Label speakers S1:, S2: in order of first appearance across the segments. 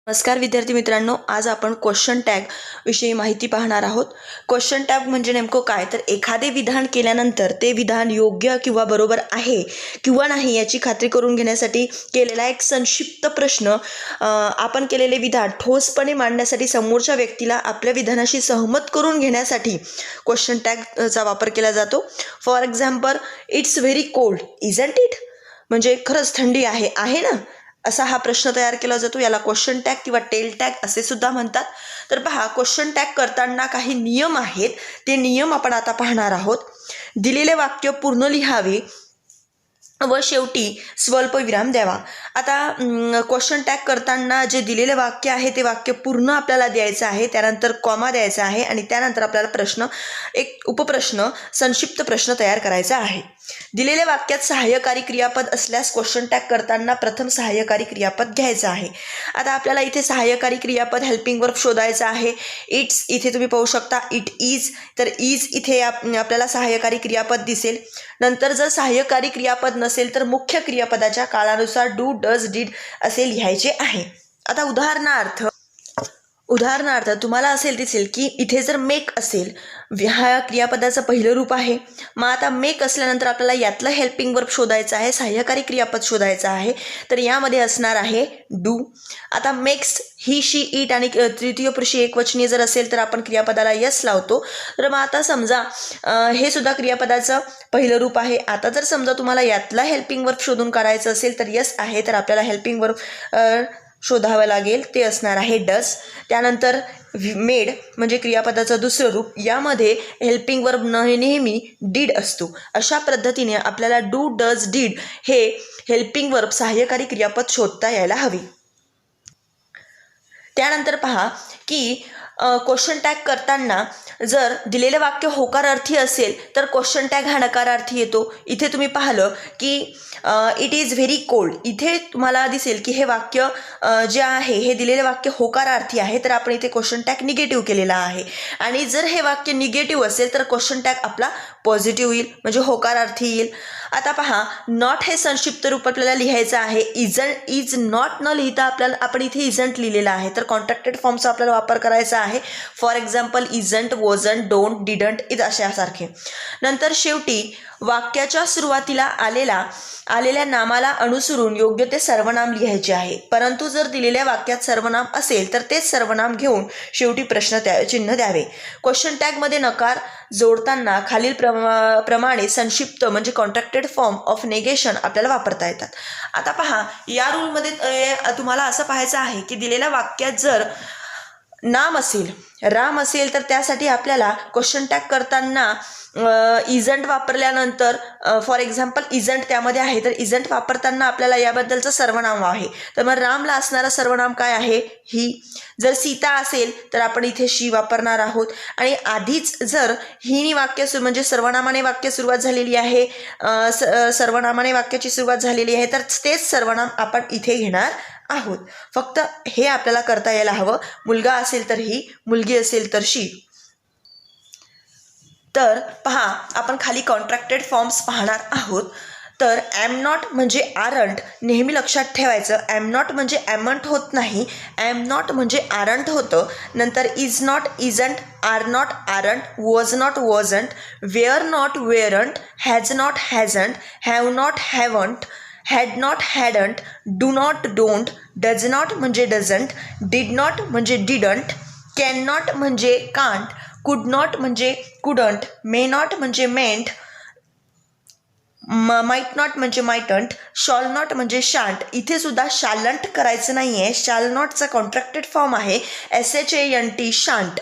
S1: नमस्कार विद्यार्थी मित्रांनो, आज आपण क्वेश्चन टॅग विषयी माहिती पाहणार आहोत. क्वेश्चन टॅग म्हणजे नेमकं काय, तर एखादे विधान केल्यानंतर ते विधान योग्य किंवा बरोबर आहे किंवा नाही याची खात्री करून घेण्यासाठी केलेला एक संक्षिप्त प्रश्न. आपण केलेले विधान ठोसपणे मांडण्यासाठी समोरच्या व्यक्तीला आपल्या विधानाशी सहमत करून घेण्यासाठी क्वेश्चन टॅगचा वापर केला जातो. For example, it's very cold isn't it, म्हणजे खरंच थंडी आहे ना, असा हा प्रश्न तयार केला जातो. याला क्वेश्चन टॅग किंवा टेल टॅग असे सुद्धा म्हणतात. तर पहा, क्वेश्चन टॅग करताना काही नियम आहेत, ते नियम आपण आता पाहणार आहोत. दिलेले वाक्य पूर्ण लिहावे व शेवटी स्वल्पविराम द्यावा. आता क्वेश्चन टॅग करताना जे दिलेले वाक्य आहे ते वाक्य पूर्ण आपल्याला द्यायचं आहे, त्यानंतर कॉमा द्यायचा आहे आणि त्यानंतर आपल्याला प्रश्न, एक उपप्रश्न, संक्षिप्त प्रश्न तयार करायचा आहे. दिलेल्या वाक्यात सहाय्यकारी क्रियापद असल्यास क्वेश्चन टॅग करताना प्रथम सहाय्यकारी क्रियापद घ्यायचं आहे. आता आपल्याला इथे सहाय्यकारी क्रियापद हेल्पिंग वर्ब शोधायचं आहे. इट्स इथे तुम्ही पाहू शकता, इट इज, तर इज इथे आपल्याला सहाय्यकारी क्रियापद दिसेल. नंतर जर सहाय्यकारी क्रियापद नसेल तर मुख्य क्रियापदाच्या काळानुसार डू, डज, डिड असे लिहायचे आहे. आता उदाहरणार्थ तुम्हाला दिसेल की इथे जर मेक असेल, ह्या क्रियापदाचं पहिलं रूप आहे. मग आता मेक असल्यानंतर आपल्याला यातलं हेल्पिंग वर्ब शोधायचं आहे, सहाय्यकारी क्रियापद शोधायचं आहे. तर यामध्ये असणार आहे डू. आता मेक्स ही, शी, इट आणि तृतीय पुरुषी एकवचनीय जर असेल तर आपण क्रियापदाला यस लावतो. तर मग आता समजा हे सुद्धा क्रियापदाचं पहिलं रूप आहे. आता जर समजा तुम्हाला यातला हेल्पिंग वर्ब शोधून काढायचं असेल तर यस आहे, तर आपल्याला हेल्पिंग वर्ब शोधावं लागेल, ते असणार आहे डज. त्यानंतर मेड म्हणजे क्रियापदाचं दुसरं रूप, यामध्ये हेल्पिंग वर्ब नेहमी डीड असतो. अशा पद्धतीने आपल्याला डू, डज, डीड हे हेल्पिंग वर्ब सहाय्यकारी क्रियापद शोधता यायला हवी. त्यानंतर पहा की क्वेश्चन टॅग करताना जर दिलेलं वाक्य होकारार्थी असेल तर क्वेश्चन टॅग हा नकारार्थी येतो. इथे तुम्ही पाहिलं की इट इज व्हेरी कोल्ड, इथे तुम्हाला दिसेल की हे वाक्य जे आहे हे दिलेले वाक्य होकारार्थी आहे, तर आपण इथे क्वेश्चन टॅग निगेटिव्ह केलेला आहे. आणि जर हे वाक्य निगेटिव्ह असेल तर क्वेश्चन टॅग आपला पॉझिटिव्ह येईल, म्हणजे होकारार्थी येईल. आता पहा, नॉट हे संक्षिप्त रूप आपल्याला लिहायचं आहे. इज नॉट न लिहिता आपण इथे इजंट लिहिलेला आहे, तर कॉन्ट्रॅक्टेड फॉर्मचा आपल्याला वापर करायचा आहे. For example, isn't, wasn't, don't, didn't अशासारखे. नंतर शेवटी वाक्याच्या सुरुवातीला आलेल्या नामाला अनुसरून योग्य ते सर्वनाम लिहायचे आहे. परंतु जर दिलेल्या वाक्यात सर्वनाम असेल तर तेच सर्वनाम घेऊन शेवटी चिन्ह द्यावे. क्वेश्चन टॅगमध्ये नकार जोडताना खालील प्रमाणे संक्षिप्त म्हणजे कॉन्ट्रॅक्टेड फॉर्म ऑफ नेगेशन आपल्याला वापरता येतात. आता पहा, या रूलमध्ये तुम्हाला असं पाहायचं आहे की दिलेल्या वाक्यात जर नाम असेल, राम असेल, तर त्यासाठी आपल्याला क्वेश्चन टॅग करताना इजंट वापरल्यानंतर, फॉर एक्झाम्पल इजंट त्यामध्ये आहे, तर इजंट वापरताना आपल्याला याबद्दलचं सर्वनाम आहे. तर मग रामला असणारं सर्वनाम काय आहे? ही. जर सीता असेल तर आपण इथे शी वापरणार आहोत. आणि आधीच जर हिनी वाक्य म्हणजे सर्वनामाने वाक्य सुरुवात झालेली आहे, सर्वनामाने वाक्याची सुरुवात झालेली आहे, तर तेच सर्वनाम आपण इथे घेणार आहोत. फक्त हे आपल्याला करता यायला हवं. मुलगा असेल तर ही, मुलगी असेल तर शी. तर पहा, आपण खाली कॉन्ट्रॅक्टेड फॉर्म्स पाहणार आहोत. तर ॲम नॉट म्हणजे आरंट, नेहमी लक्षात ठेवायचं. ॲम नॉट म्हणजे ॲमंट होत नाही, ॲम नॉट म्हणजे आरंट होतं. नंतर is not isn't, are not aren't, was not wasn't, were not weren't, has not hasn't, have not haven't, had not hadn't, do not don't, does not म्हणजे doesn't, did not म्हणजे didn't, can not म्हणजे can't, could not म्हणजे couldn't, may not म्हणजे mayn't, might not म्हणजे mightn't, shall not म्हणजे shan't. इथे सुद्धा shalln't करायचं नाही आहे, शाल नॉटचा कॉन्ट्रॅक्टेड फॉर्म आहे SHANT, शांट.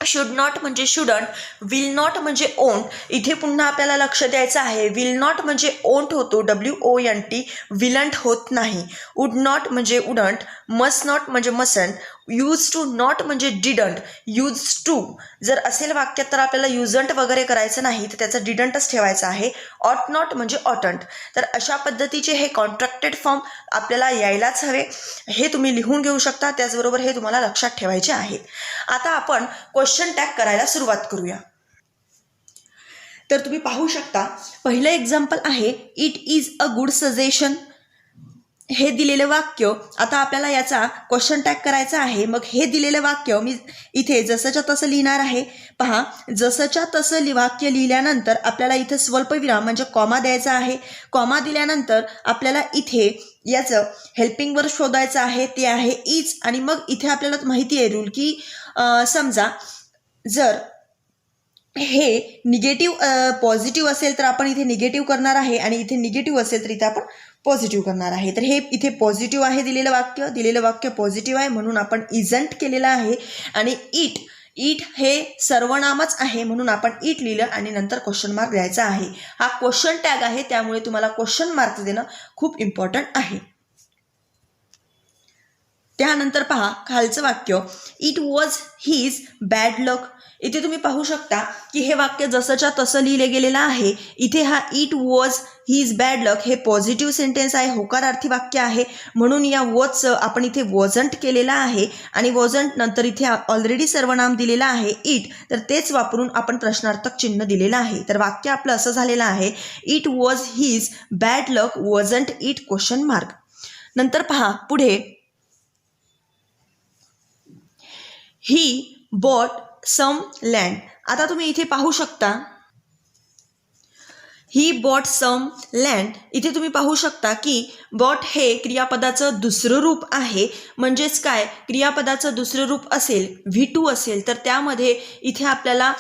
S1: शुड नॉट म्हणजे शुडंट, विल नॉट म्हणजे ओंट. इथे पुन्हा आपल्याला लक्ष द्यायचं आहे, विल नॉट म्हणजे ओंट होतो, WONT, विलंट होत नाही. वुड नॉट म्हणजे उडंट, मस्ट नॉट म्हणजे मसंट, यूज टू नॉट म्हणजे डिडंट, यूज टू जर असेल वाक्यात तर आपल्याला युजंट वगैरे करायचं नाही, तर त्याचं डिडंटच ठेवायचं आहे. ऑट नॉट म्हणजे ऑटंट. तर अशा पद्धतीचे हे कॉन्ट्रॅक्टेड फॉर्म आपल्याला यायलाच हवे. हे तुम्ही लिहून घेऊ शकता, त्याचबरोबर हे तुम्हाला लक्षात ठेवायचे आहेत. आता आपण क्वेश्चन टॅग करायला सुरुवात करूया. तर तुम्ही पाहू शकता, पहिलं एक्झाम्पल आहे, it is a good suggestion. हे दिलेलं वाक्य आता आपल्याला याचा क्वेश्चन टॅग करायचा आहे. मग हे दिलेलं वाक्य मी इथे जसंच्या तसं लिहिणार आहे. पहा, जसंच्या तसं वाक्य लिहिल्यानंतर आपल्याला इथे स्वल्पविराम म्हणजे कॉमा द्यायचा आहे. कॉमा दिल्यानंतर आपल्याला इथे याचं हेल्पिंग वर्ब शोधायचं आहे, ते आहे इज. आणि मग इथे आपल्याला माहिती आहे रूल की समजा जर हे निगेटिव्ह पॉझिटिव्ह असेल तर आपण इथे निगेटिव्ह करणार आहे आणि इथे निगेटिव्ह असेल तर इथे आपण पॉझिटिव्ह करणार आहे. तर हे इथे पॉझिटिव्ह आहे दिलेलं वाक्य पॉझिटिव्ह आहे म्हणून आपण इजंट केलेलं आहे. आणि इट हे सर्वनामच आहे म्हणून आपण इट लिहिलं आणि नंतर क्वेश्चन मार्क द्यायचा आहे. हा क्वेश्चन टॅग आहे त्यामुळे तुम्हाला क्वेश्चन मार्क देणं खूप इम्पॉर्टंट आहे. त्यानंतर पहा खालचं वाक्य, इट वॉज हिज बॅड लक. इथे तुम्ही पाहू शकता की हे वाक्य जसंच्या तसं लिहिले गेलेलं आहे. इथे हा इट वॉज हिज बॅड लक हे पॉझिटिव्ह सेंटेन्स आहे, होकारार्थी वाक्य आहे म्हणून या वॉजचं आपण इथे वॉजंट केलेला आहे. आणि वॉजंट नंतर इथे ऑलरेडी सर्वनाम दिलेलं आहे इट, तर तेच वापरून आपण प्रश्नार्थक चिन्ह दिलेलं आहे. तर वाक्य आपलं असं झालेलं आहे, it was his bad luck wasn't it question mark. नंतर पहा पुढे, ही बॉट सम लँड. आता तुम्ही इथे पाहू शकता ही बॉट सम लँड. इथे तुम्ही पाहू शकता की बॉट हे क्रियापदाचं दुसरं रूप आहे. म्हणजेच काय, क्रियापदाचं दुसरं रूप असेल V2 असेल तर त्यामध्ये इथे आपल्याला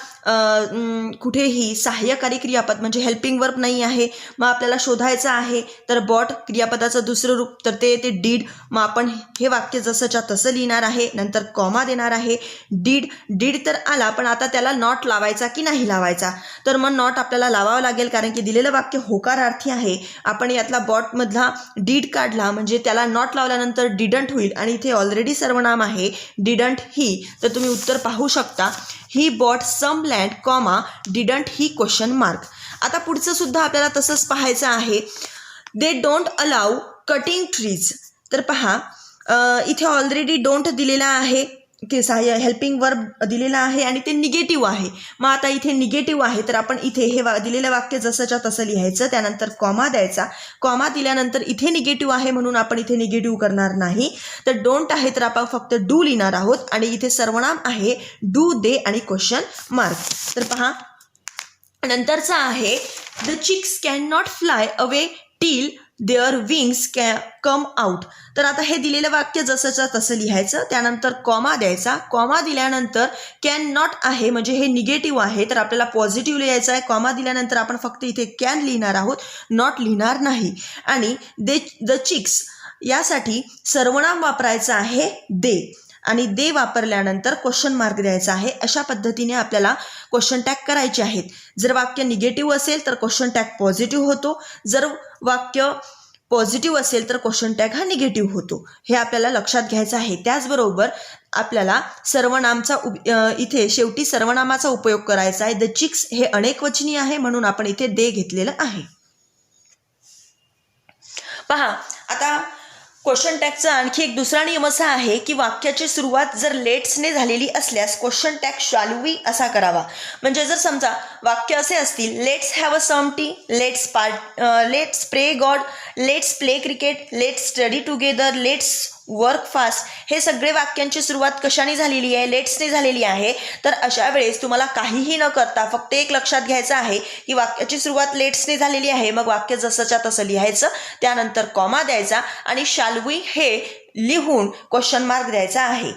S1: कुठेही सहाय्यकारी क्रियापद म्हणजे हेल्पिंग वर्ब नाही आहे. मग आपल्याला शोधायचं आहे. तर बॉट क्रियापदाचं दुसरं रूप तर ते येते डीड. मग आपण हे वाक्य जसंच्या तसं लिहिणार आहे, नंतर कॉमा देणार आहे. डीड तर आला, पण आता त्याला नॉट लावायचा की नाही लावायचा, तर मग नॉट आपल्याला लावावं लागेल कारण की दिलेलं वाक्य होकारार्थी आहे. आपण यातला बॉटमधला डीड काढला म्हणजे त्याला नॉट लावल्यानंतर डिडंट होईल आणि इथे ऑलरेडी सर्वनाम आहे डिडंट ही. तर तुम्ही उत्तर पाहू शकता, he bought some land comma didn't he question mark. आता पुढचं सुद्धा आपल्याला तसंच पाहायचं आहे. They don't allow cutting trees. तर पहा इथे ऑलरेडी डोंट दिलेला आहे की सहाय्य हेल्पिंग वर्ब दिलेला आहे आणि ते निगेटिव्ह आहे. मग आता इथे निगेटिव्ह आहे तर आपण इथे हे दिलेलं वाक्य जसंच्या तसं लिहायचं, त्यानंतर कॉमा द्यायचा. कॉमा दिल्यानंतर इथे निगेटिव्ह आहे म्हणून आपण इथे निगेटिव्ह करणार नाही. तर डोंट आहे तर आपण फक्त डू लिहिणार आहोत आणि इथे सर्वनाम आहे डू दे आणि क्वेश्चन मार्क. तर पहा नंतरचा आहे, the chicks can not fly away till their wings come out. तर आता हे दिलेलं वाक्य जसंच्या तसं लिहायचं, त्यानंतर कॉमा द्यायचा. कॉमा दिल्यानंतर कॅन नॉट आहे म्हणजे हे निगेटिव्ह आहे तर आपल्याला पॉझिटिव्ह लिहायचं आहे. कॉमा दिल्यानंतर आपण फक्त इथे कॅन लिहिणार आहोत, नॉट लिहिणार नाही. आणि द चिक्स यासाठी सर्वनाम वापरायचं आहे दे आणि दे वापरल्यानंतर क्वेश्चन मार्क द्यायचा आहे. अशा पद्धतीने आपल्याला क्वेश्चन टॅग करायचे आहेत. जर वाक्य निगेटिव्ह असेल तर क्वेश्चन टॅग पॉझिटिव्ह होतो, जर वाक्य पॉझिटिव्ह असेल तर क्वेश्चन टॅग हा निगेटिव्ह होतो. हे आपल्याला लक्षात घ्यायचं आहे. त्याचबरोबर आपल्याला सर्वनामचा इथे शेवटी सर्वनामाचा उपयोग करायचा आहे. द चिक्स हे अनेकवचनी आहे म्हणून आपण इथे दे घेतलेलं आहे. पहा आता क्वेश्चन टॅगचा आणखी एक दुसरा नियम असा आहे की वाक्याची सुरुवात जर लेट्सने झालेली असल्यास क्वेश्चन टॅग शॅल वी असा करावा. म्हणजे जर समजा वाक्य असे असतील, let's have a some tea, let's pray God, let's play cricket, let's study together, let's work fast, हे सगळे वाक्यांची सुरुवात कशाने झालेली आहे, लेट्सने झालेली आहे. तर अशा वेळेस तुम्हाला काहीही न करता फक्त एक लक्षात घ्यायचं आहे की वाक्याची सुरुवात लेट्सने झालेली आहे. मग वाक्य जसंच्या तसं लिहायचं, त्यानंतर कॉमा द्यायचा आणि शॅल वी हे लिहून क्वेश्चन मार्क द्यायचा आहे.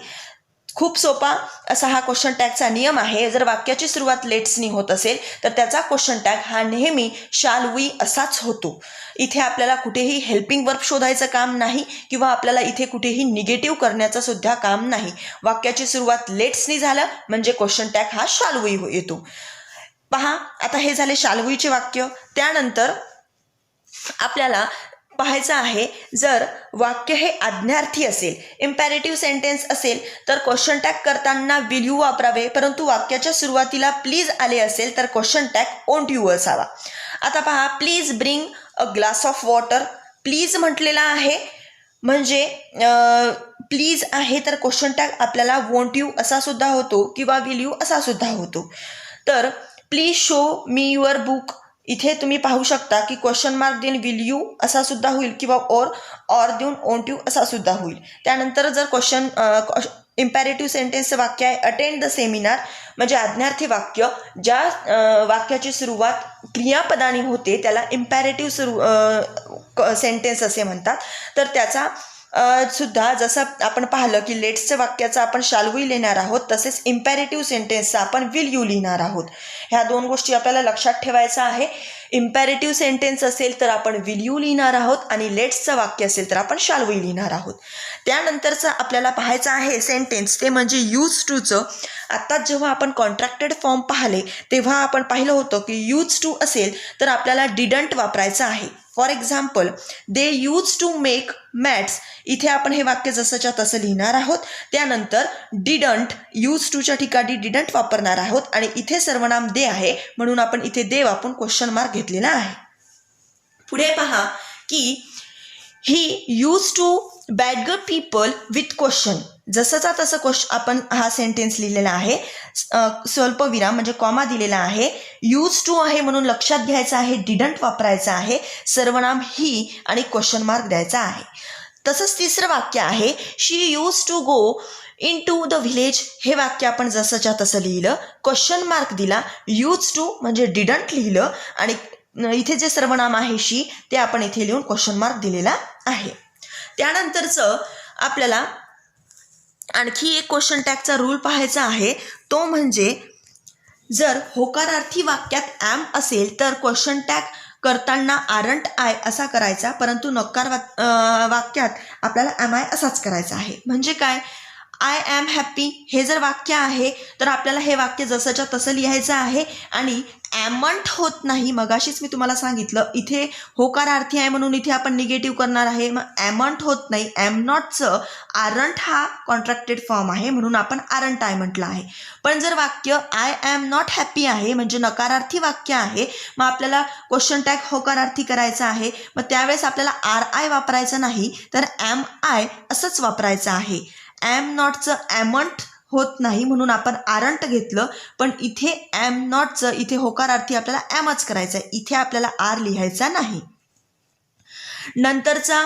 S1: खूप सोपा असा हा क्वेश्चन टॅगचा नियम आहे. जर वाक्याची सुरुवात लेट्सनी होत असेल तर त्याचा क्वेश्चन टॅग हा नेहमी शॅल वी असाच होतो. इथे आपल्याला कुठेही हेल्पिंग वर्ब शोधायचं काम नाही किंवा आपल्याला इथे कुठेही निगेटिव्ह करण्याचं सुद्धा काम नाही. वाक्याची सुरुवात लेट्सनी झालं म्हणजे क्वेश्चन टॅग हा शॅल वी येतो. पहा आता हे झाले शॅल वीचे वाक्य. त्यानंतर आपल्याला पाहायचं आहे, जर वाक्य हे आज्ञार्थी असेल, इम्पॅरेटिव्ह सेंटेन्स असेल तर क्वेश्चन टॅग करताना विल यू वापरावे, परंतु वाक्याच्या सुरुवातीला प्लीज आले असेल तर क्वेश्चन टॅग ओंट यू असावा. आता पहा, please bring a glass of water. Please म्हटलेला आहे म्हणजे प्लीज आहे तर क्वेश्चन टॅग आपल्याला वोंट यू असा सुद्धा होतो किंवा विल यू असा सुद्धा होतो. तर please show me your book, इथे तुम्ही पाहू शकता की क्वेश्चन मार्क देऊन विल यू असा सुद्धा होईल किंवा ऑर देऊन ओंट यू असा सुद्धा होईल. त्यानंतर जर क्वेश्चन इम्पॅरेटिव्ह सेंटेन्सचं वाक्य आहे अटेंड द सेमिनार, म्हणजे आज्ञार्थी वाक्य ज्या वाक्याची सुरुवात क्रियापदाने होते त्याला इम्पॅरेटिव्ह सेंटेन्स असे म्हणतात. तर त्याचा सुद्धा जसं आपण पाहिलं की लेट्सच्या वाक्याचा आपण शाल वी लिहिणार आहोत, तसेच इम्पॅरेटिव्ह सेंटेन्सचा आपण विल यू लिहिणार आहोत. ह्या दोन गोष्टी आपल्याला लक्षात ठेवायचं आहे. इम्पॅरेटिव्ह सेंटेन्स असेल तर आपण विल यू लिहिणार आहोत आणि लेट्सचं वाक्य असेल तर आपण शाल वी लिहिणार आहोत. त्यानंतरचं आपल्याला पाहायचं आहे सेंटेन्स ते म्हणजे यूज टूचं. आत्ताच जेव्हा आपण कॉन्ट्रॅक्टेड फॉर्म पाहिले तेव्हा आपण पाहिलं होतं की यूज टू असेल तर आपल्याला डिडंट वापरायचं आहे. For example they use to make mats, इथे आपण हे वाक्य जसंच्या तसं लिहिणार आहोत. त्यानंतर डिडंट, यूज टूच्या ठिकाणी डिडंट वापरणार आहोत आणि इथे सर्वनाम दे आहे म्हणून आपण इथे दे वापरून क्वेश्चन मार्क घेतलेला आहे. पुढे पहा की he used to badger people with question, जसंचा तसं आपण हा सेंटेन्स लिहिलेला आहे. स्वल्पविराम म्हणजे कॉमा दिलेला आहे. यूज टू आहे म्हणून लक्षात घ्यायचं आहे, डिडंट वापरायचं आहे, सर्वनाम ही आणि क्वेश्चन मार्क द्यायचा आहे. तसंच तिसरं वाक्य आहे she used to go into the village, हे वाक्य आपण जसंच्या तसं लिहिलं, क्वेश्चन मार्क दिला, यूज टू म्हणजे डिडंट लिहिलं आणि इथे जे सर्वनाम आहे शी ते आपण इथे लिहून क्वेश्चन मार्क दिलेला आहे. त्यानंतरचं आपल्याला आणखी एक क्वेश्चन टॅगचा रूल पाहायचा आहे. तो म्हणजे जर होकारार्थी वाक्यात ॲम असेल तर क्वेश्चन टॅग करताना आरंट आय असा करायचा, परंतु नकार वाक्यात आपल्याला एम आय असाच करायचा आहे. म्हणजे काय, आय ॲम हॅपी हे जर वाक्य आहे तर आपल्याला हे वाक्य जसंच्या तसं लिहायचं आहे आणि ॲमंट होत नाही. मगाशीच मी तुम्हाला सांगितलं इथे होकारार्थी आहे म्हणून इथे आपण निगेटिव्ह करणार आहे, मग ॲमंट होत नाही. ॲम नॉटचं आरंट हा कॉन्ट्रॅक्टेड फॉर्म आहे म्हणून आपण आरंट आय म्हटलं आहे. पण जर वाक्य आय ॲम नॉट हॅपी आहे म्हणजे नकारार्थी वाक्य आहे, मग आपल्याला क्वेश्चन टॅग होकारार्थी करायचा आहे. मग त्यावेळेस आपल्याला आर आय वापरायचं नाही तर ॲम आय असंच वापरायचं आहे. ॲम नॉटचं ॲमंट होत नाही म्हणून आपण आरंट घेतलं, पण इथे ॲम नॉटचं इथे होकारार्थी आपल्याला ॲमच करायचं आहे, इथे आपल्याला आर लिहायचा नाही. नंतरचा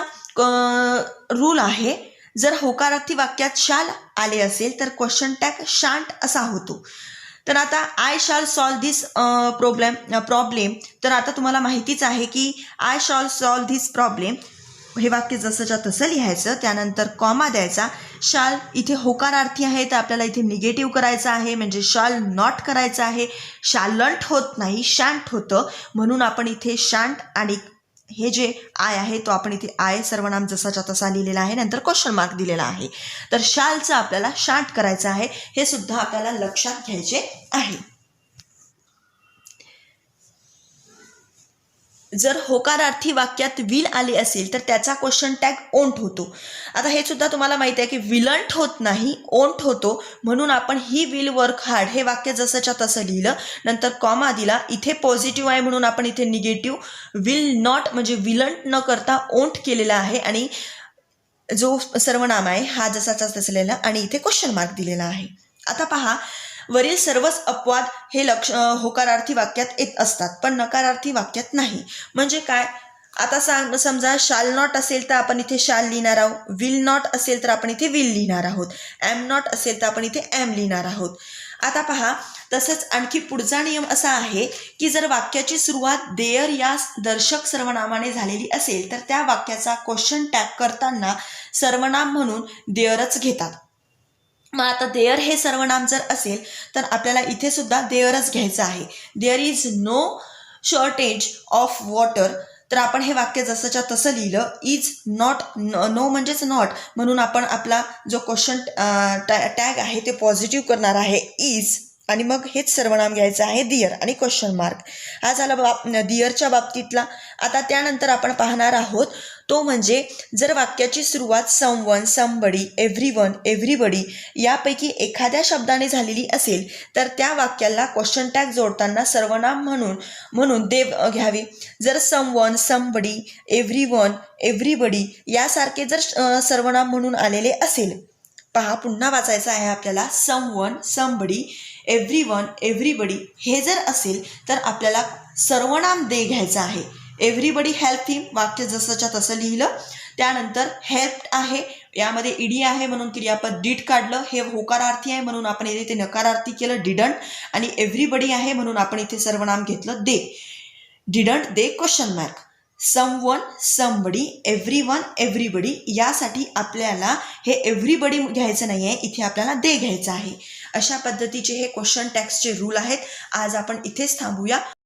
S1: रूल आहे जर होकारार्थी वाक्यात शाल आले असेल तर क्वेश्चन टॅग शांट असा होतो. तर आता आय शाल सॉल्व धिस प्रॉब्लेम, तर आता तुम्हाला माहितीच आहे की आय शाल सॉल्व धिस प्रॉब्लेम हे वाक्य जसंच्या तसं लिहायचं. त्यानंतर कॉमा द्यायचा. शाल इथे होकारार्थी आहे तर आपल्याला इथे निगेटिव्ह करायचं आहे म्हणजे शाल नॉट करायचं आहे. शालंट होत नाही, शांट होतं म्हणून आपण इथे शांट आणि हे जे आय आहे तो आपण इथे आय सर्वनाम जसाच्या तसा लिहिलेला आहे, नंतर क्वेश्चन मार्क दिलेला आहे. तर शालचं आपल्याला शांट करायचं आहे, हे सुद्धा आपल्याला लक्षात घ्यायचे आहे. जर होकारार्थी वाक्यात विल आले असेल तर त्याचा क्वेश्चन टॅग ओंट होतो. आता हे सुद्धा तुम्हाला माहिती आहे की विलंट होत नाही, ओंट होतो म्हणून आपण ही विल वर्क हार्ड हे वाक्य जसंच्या तसं लिहिलं, नंतर कॉमा दिला. इथे पॉझिटिव्ह आहे म्हणून आपण इथे निगेटिव्ह विल नॉट म्हणजे विलंट न करता ओंट केलेला आहे आणि जो सर्वनाम आहे हा जसाचा तसा लिहिला आणि इथे क्वेश्चन मार्क दिलेला आहे. आता पहा वरील सर्वच अपवाद हे होकारार्थी वाक्यात येत असतात पण नकारार्थी वाक्यात नाही. म्हणजे काय, आता समजा शाल नॉट असेल तर आपण इथे शाल लिहिणार आहोत, विल नॉट असेल तर आपण इथे विल लिहिणार आहोत, ॲम नॉट असेल तर आपण इथे ॲम लिहिणार आहोत. आता पहा तसंच आणखी पुढचा नियम असा आहे की जर वाक्याची सुरुवात देअर या दर्शक सर्वनामाने झालेली असेल तर त्या वाक्याचा क्वेश्चन टॅग करताना सर्वनाम म्हणून देअरच घेतात. मग आता देअर हे सर्वनाम जर असेल तर आपल्याला इथे सुद्धा देअरच घ्यायचं आहे. There is no shortage of water, तर आपण हे वाक्य जसंच्या तसं लिहिलं. इज नॉट, नो म्हणजेच नॉट म्हणून आपण आपला जो क्वेश्चन टॅग आहे ते पॉझिटिव्ह करणार आहे इज आणि मग हेच सर्वनाम घ्यायचं आहे दिअर आणि क्वेश्चन मार्क. हा झाला दिअरच्या बाबतीतला. आता त्यानंतर आपण पाहणार आहोत तो म्हणजे जर वाक्याची सुरुवात समवन, समबडी, एव्हरीवन, एव्हरीबडी यापैकी एखाद्या शब्दाने झालेली असेल तर त्या वाक्याला क्वेश्चन टॅग जोडताना सर्वनाम म्हणून दे घ्यावे. जर समवन, समबडी, एव्हरीवन, एव्हरीबडी यासारखे जर सर्वनाम म्हणून आलेले असेल, पहा पुन्हा वाचायचं आहे आपल्याला. समवन, समबडी, एव्हरीवन, एव्हरीबडी हे जर असेल तर आपल्याला सर्वनाम दे घ्यायचं आहे. एव्हरीबडी हेल्प हिम वाक्य जसंच्या तसं लिहिलं. त्यानंतर हेल्प आहे, यामध्ये ईडी आहे म्हणून क्रियापद डिड काढलं. हे होकारार्थी आहे म्हणून आपण इथे नकारार्थी केलं डिडंट. आणि एव्हरीबडी आहे म्हणून आपण इथे सर्वनाम घेतलं they. Didn't they question mark. Someone, somebody, everyone, everybody, यासाठी आपल्याला हे एव्हरीबडी घ्यायचं नाही आहे, इथे आपल्याला दे घ्यायचं आहे. अशा पद्धतीचे हे क्वेश्चन टॅग्सचे रूल आहेत. आज आपण इथेच थांबूया.